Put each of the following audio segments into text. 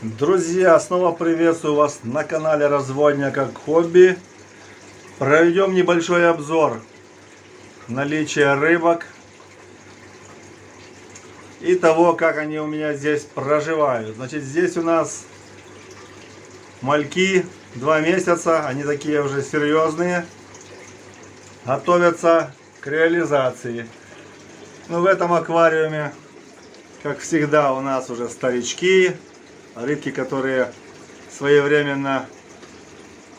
Друзья, снова приветствую вас на канале Разводня как хобби. Проведем небольшой обзор наличия рыбок и того, как они у меня здесь проживают. Значит, здесь у нас мальки 2 месяца, они такие уже серьезные, готовятся к реализации. Но в этом аквариуме, как всегда, у нас уже старички. Рыбки, которые своевременно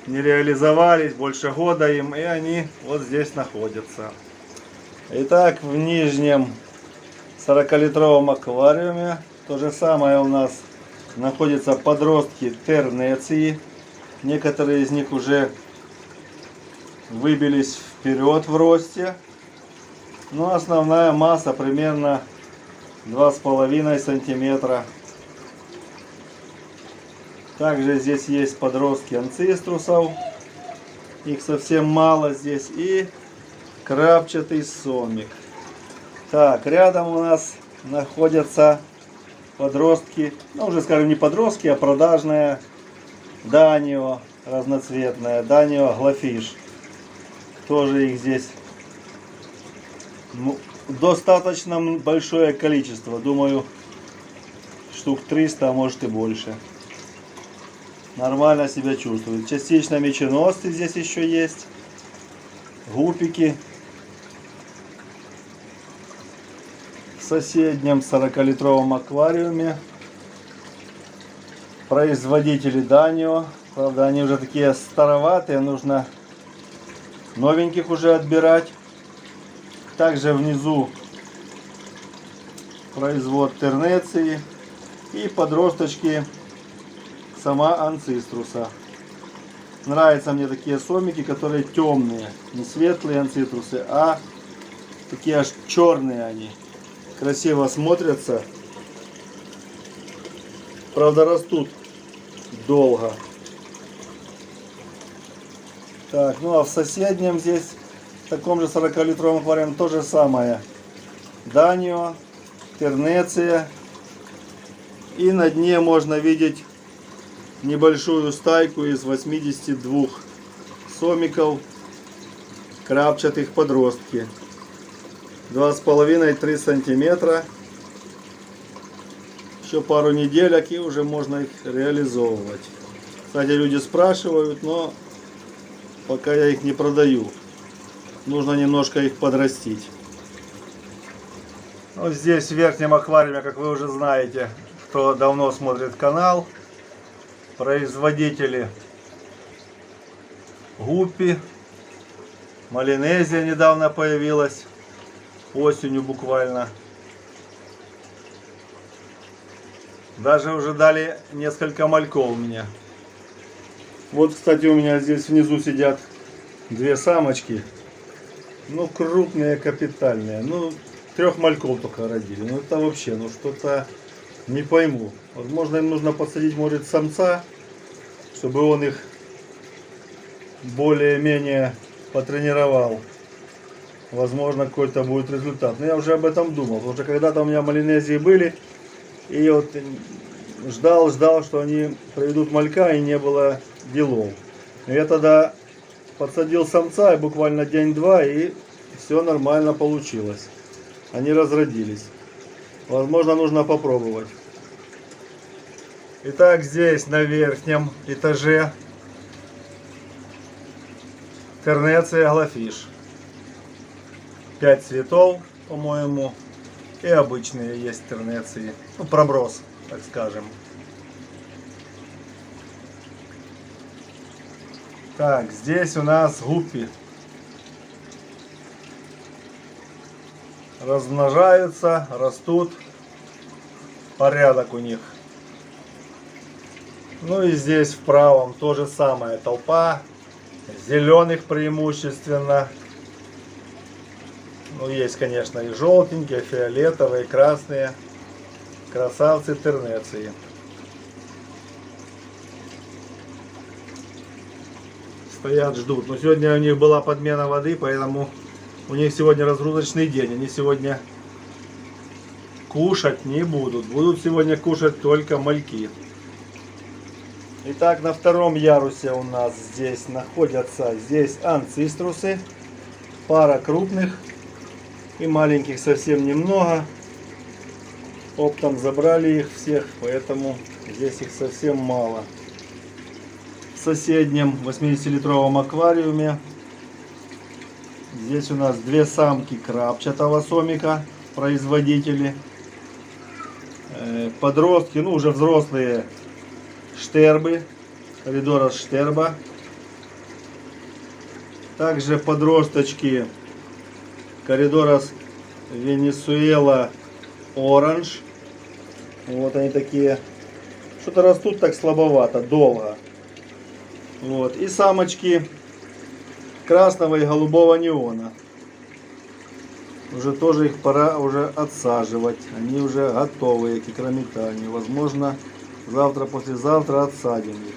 не реализовались, больше года им, и они вот здесь находятся. Итак, в нижнем 40-литровом аквариуме то же самое у нас находятся подростки тернеции. Некоторые из них уже выбились вперед в росте. Но основная масса примерно 2,5 сантиметра. Также здесь есть подростки анциструсов, их совсем мало здесь, и крапчатый сомик. Так, рядом у нас находятся подростки, ну уже скажем не подростки, а продажная данио разноцветная, данио глафиш. Тоже их здесь достаточно большое количество, думаю штук 300, а может и больше. Нормально себя чувствует. Частично меченосцы здесь еще есть. Гупики. В соседнем 40-литровом аквариуме производители данио. Правда, они уже такие староватые. Нужно новеньких уже отбирать. Также внизу производ тернеции. И подросточки сама анциструса. Нравятся мне такие сомики, которые темные, не светлые анциструсы, а такие аж черные они. Красиво смотрятся. Правда, растут долго. Так, ну а в соседнем здесь, в таком же 40-литровом аквариуме, то же самое. Данио, тернеция. И на дне можно видеть небольшую стайку из 82 сомиков, крапчатых подростки. 2,5-3 сантиметра. Еще пару неделек и уже можно их реализовывать. Кстати, люди спрашивают, но пока я их не продаю. Нужно немножко их подрастить. Вот здесь в верхнем аквариуме, как вы уже знаете, кто давно смотрит канал, производители гуппи, малинезия недавно появилась, осенью буквально. Даже уже дали несколько мальков мне. Вот, кстати, у меня здесь внизу сидят 2 самочки. Ну, крупные, капитальные. Ну, 3 мальков только родили. Ну, это вообще, ну, что-то не пойму. Возможно, им нужно подсадить, может, самца, чтобы он их более-менее потренировал. Возможно, какой-то будет результат. Но я уже об этом думал. Потому что когда-то у меня малинезии были. И вот ждал, что они проведут малька, и не было делов. Но я тогда подсадил самца, и буквально день-два, и все нормально получилось. Они разродились. Возможно, нужно попробовать. Итак, здесь на верхнем этаже тернеция глафиш. 5 цветов, по-моему. И обычные есть тернеции. Ну, проброс, так скажем. Так, здесь у нас гуппи. Размножаются, растут. Порядок у них. Ну и здесь в правом то же самое. Толпа. Зеленых преимущественно. Ну есть, конечно, и желтенькие, фиолетовые, красные. Красавцы тернеции. Стоят, ждут. Но сегодня у них была подмена воды, поэтому у них сегодня разгрузочный день. Они сегодня кушать не будут. Будут сегодня кушать только мальки. Итак, на втором ярусе у нас здесь находятся анциструсы. Пара крупных и маленьких совсем немного. Оптом забрали их всех, поэтому здесь их совсем мало. В соседнем 80-литровом аквариуме здесь у нас две самки крапчатого сомика, производители. Подростки, ну уже взрослые штербы, коридорас штерба. Также подросточки коридорас Венесуэла оранж. Вот они такие. Что-то растут так слабовато, долго. Вот. И самочки красного и голубого неона. Уже тоже их пора уже отсаживать. Они уже готовые к икрометанию. Возможно, завтра, послезавтра отсадим их.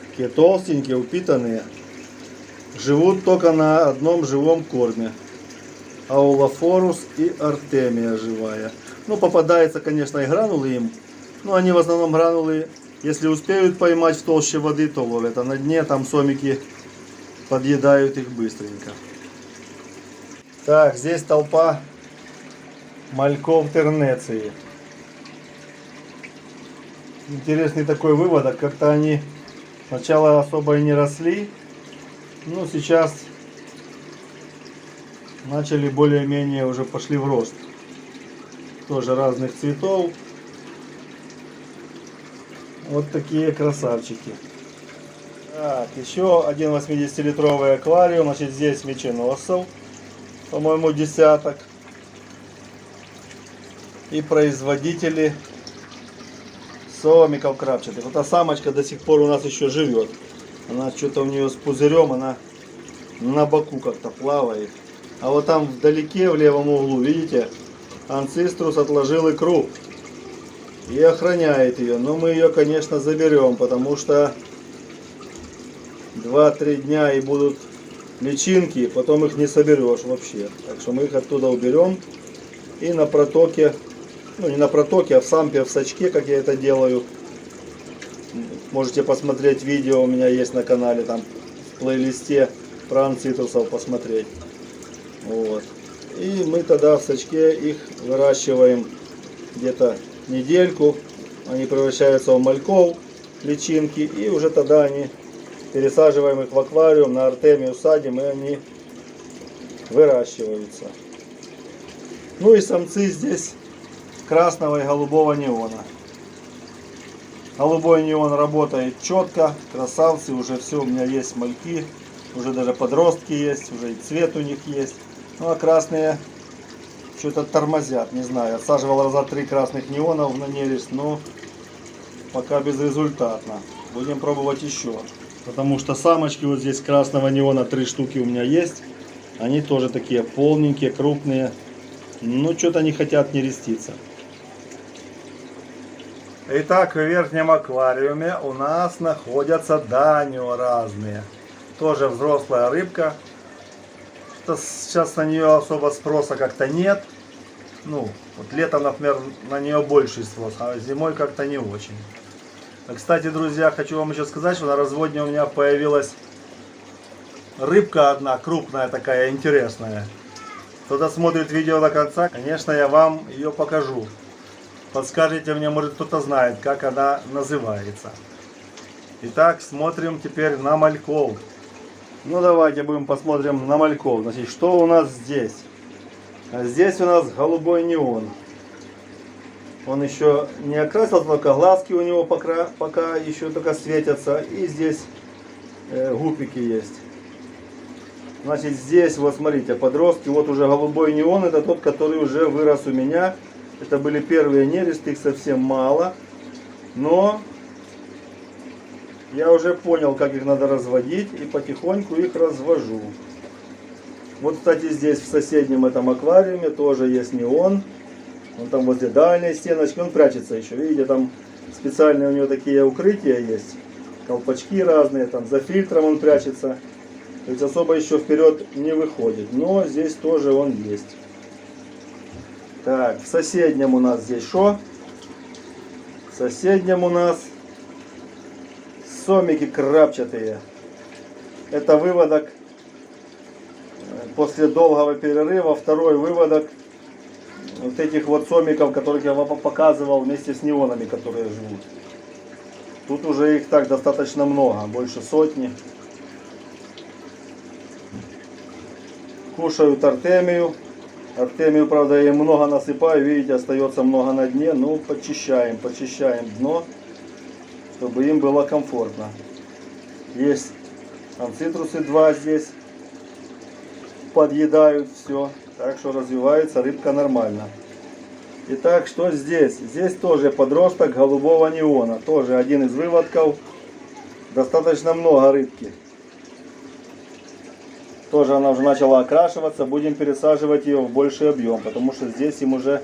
Такие толстенькие, упитанные. Живут только на одном живом корме. Аулофорус и артемия живая. Ну, попадается, конечно, и гранулы им. Но они в основном гранулы, если успеют поймать в толще воды, то ловят. А на дне там сомики подъедают их быстренько. Так, здесь толпа мальков тернеции. Интересный такой выводок. Как-то они сначала особо и не росли. Но сейчас начали более-менее уже пошли в рост. Тоже разных цветов. Вот такие красавчики. Так, еще один 80-литровый аквариум. Значит, здесь меченосцев, по-моему, десяток. И производители сомиков крапчатых. Вот эта самочка до сих пор у нас еще живет. Она что-то у нее с пузырем, она на боку как-то плавает. А вот там вдалеке, в левом углу, видите, анциструс отложил икру и охраняет ее. Но мы ее, конечно, заберем, потому что 2-3 дня и будут личинки, потом их не соберешь вообще. Так что мы их оттуда уберем и на протоке, ну не на протоке, а в сампе, в сачке, как я это делаю. Можете посмотреть видео, у меня есть на канале, там в плейлисте про анцитрусов посмотреть. Вот. И мы тогда в сачке их выращиваем где-то недельку. Они превращаются в мальков, личинки, и уже тогда они пересаживаем их в аквариум, на артемию садим, и они выращиваются. Ну и самцы здесь красного и голубого неона. Голубой неон работает четко, красавцы, уже все, у меня есть мальки, уже даже подростки есть, уже и цвет у них есть. Ну а красные что-то тормозят, не знаю. Отсаживал раза 3 красных неонов на нерест, но пока безрезультатно. Будем пробовать еще. Потому что самочки вот здесь красного неона 3 штуки у меня есть. Они тоже такие полненькие, крупные. Но что-то не хотят нереститься. Итак, в верхнем аквариуме у нас находятся данио разные. Тоже взрослая рыбка. Сейчас на нее особо спроса как-то нет. Ну, вот летом, например, на нее больший спрос, а зимой как-то не очень. Кстати, друзья, хочу вам еще сказать, что на разводне у меня появилась рыбка одна, крупная такая, интересная. Кто-то смотрит видео до конца, конечно, я вам ее покажу. Подскажите мне, может кто-то знает, как она называется. Итак, смотрим теперь на мальков. Ну давайте будем посмотрим на мальков. Значит, что у нас здесь? Здесь у нас голубой неон. Он еще не окрасился, только глазки у него пока еще только светятся. И здесь гупики есть. Значит, здесь вот смотрите, подростки. Вот уже голубой неон, это тот, который уже вырос у меня. Это были первые нересты, их совсем мало. Но я уже понял, как их надо разводить, и потихоньку их развожу. Вот, кстати, здесь в соседнем этом аквариуме тоже есть неон. Он там возле дальней стеночки, он прячется еще. Видите, там специальные у него такие укрытия есть. Колпачки разные, там за фильтром он прячется. То есть особо еще вперед не выходит. Но здесь тоже он есть. Так, в соседнем у нас здесь что? В соседнем у нас сомики крапчатые. Это выводок после долгого перерыва. Второй выводок вот этих вот сомиков, которых я вам показывал вместе с неонами, которые живут. Тут уже их так достаточно много, больше сотни. Кушают артемию. Артемию, правда, я много насыпаю, видите, остается много на дне. Ну, почищаем дно, чтобы им было комфортно. Есть анцитрусы 2 здесь. Подъедают все. Так что развивается рыбка нормально. Итак, что здесь? Здесь тоже подросток голубого неона. Тоже один из выводков. Достаточно много рыбки. Тоже она уже начала окрашиваться. Будем пересаживать ее в больший объем, потому что здесь им уже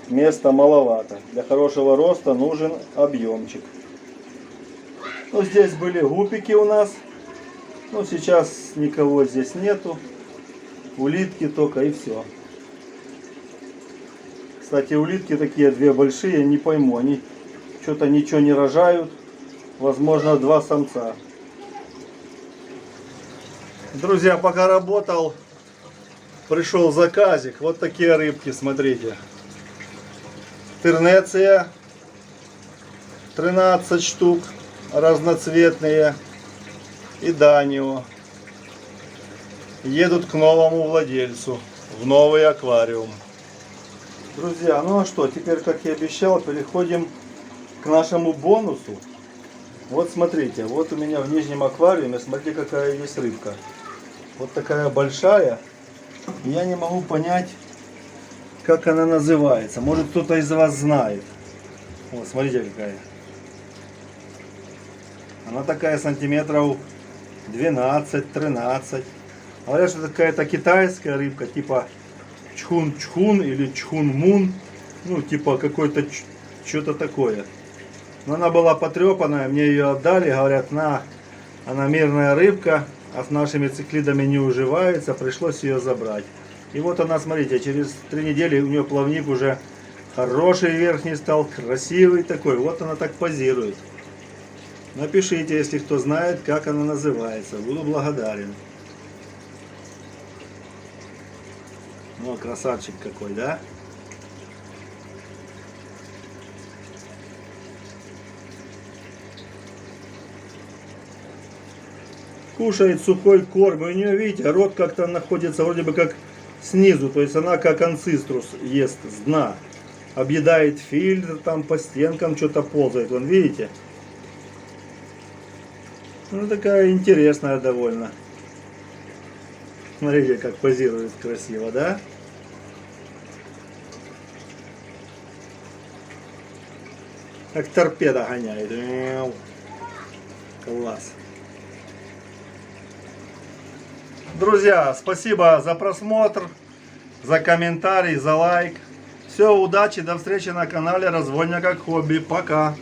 места маловато. Для хорошего роста нужен объемчик. Ну, здесь были гупики у нас. Ну, сейчас никого здесь нету. Улитки только и все. Кстати, улитки такие 2 большие, не пойму. Они что-то ничего не рожают. Возможно, 2 самца. Друзья, пока работал, пришел заказик. Вот такие рыбки, смотрите. Тернеция 13 штук, разноцветные. И Данио. Едут к новому владельцу в новый аквариум. Друзья, ну а что, теперь, как я обещал, переходим к нашему бонусу. Вот смотрите, вот у меня в нижнем аквариуме, смотрите, какая есть рыбка. Вот такая большая. Я не могу понять, как она называется. Может, кто-то из вас знает. Вот, смотрите, какая. Она такая сантиметров 12-13. Говорят, что какая-то китайская рыбка, типа чхун-чхун или чхун-мун. Ну, типа какой-то что-то такое. Но она была потрепанная, мне ее отдали. Говорят, она мирная рыбка, а с нашими циклидами не уживается. Пришлось ее забрать. И вот она, смотрите, через 3 недели у нее плавник уже хороший верхний стал, красивый такой. Вот она так позирует. Напишите, если кто знает, как она называется. Буду благодарен. Ну, красавчик какой, да? Кушает сухой корм. И у нее, видите, рот как-то находится вроде бы как снизу. То есть она как анциструс ест с дна. Объедает фильтр, там по стенкам что-то ползает. Вон, видите? Ну, такая интересная довольно. Смотрите, как позирует красиво, да? Как торпеда гоняет. Класс. Друзья, спасибо за просмотр, за комментарий, за лайк. Все, удачи, до встречи на канале Разводня как хобби. Пока.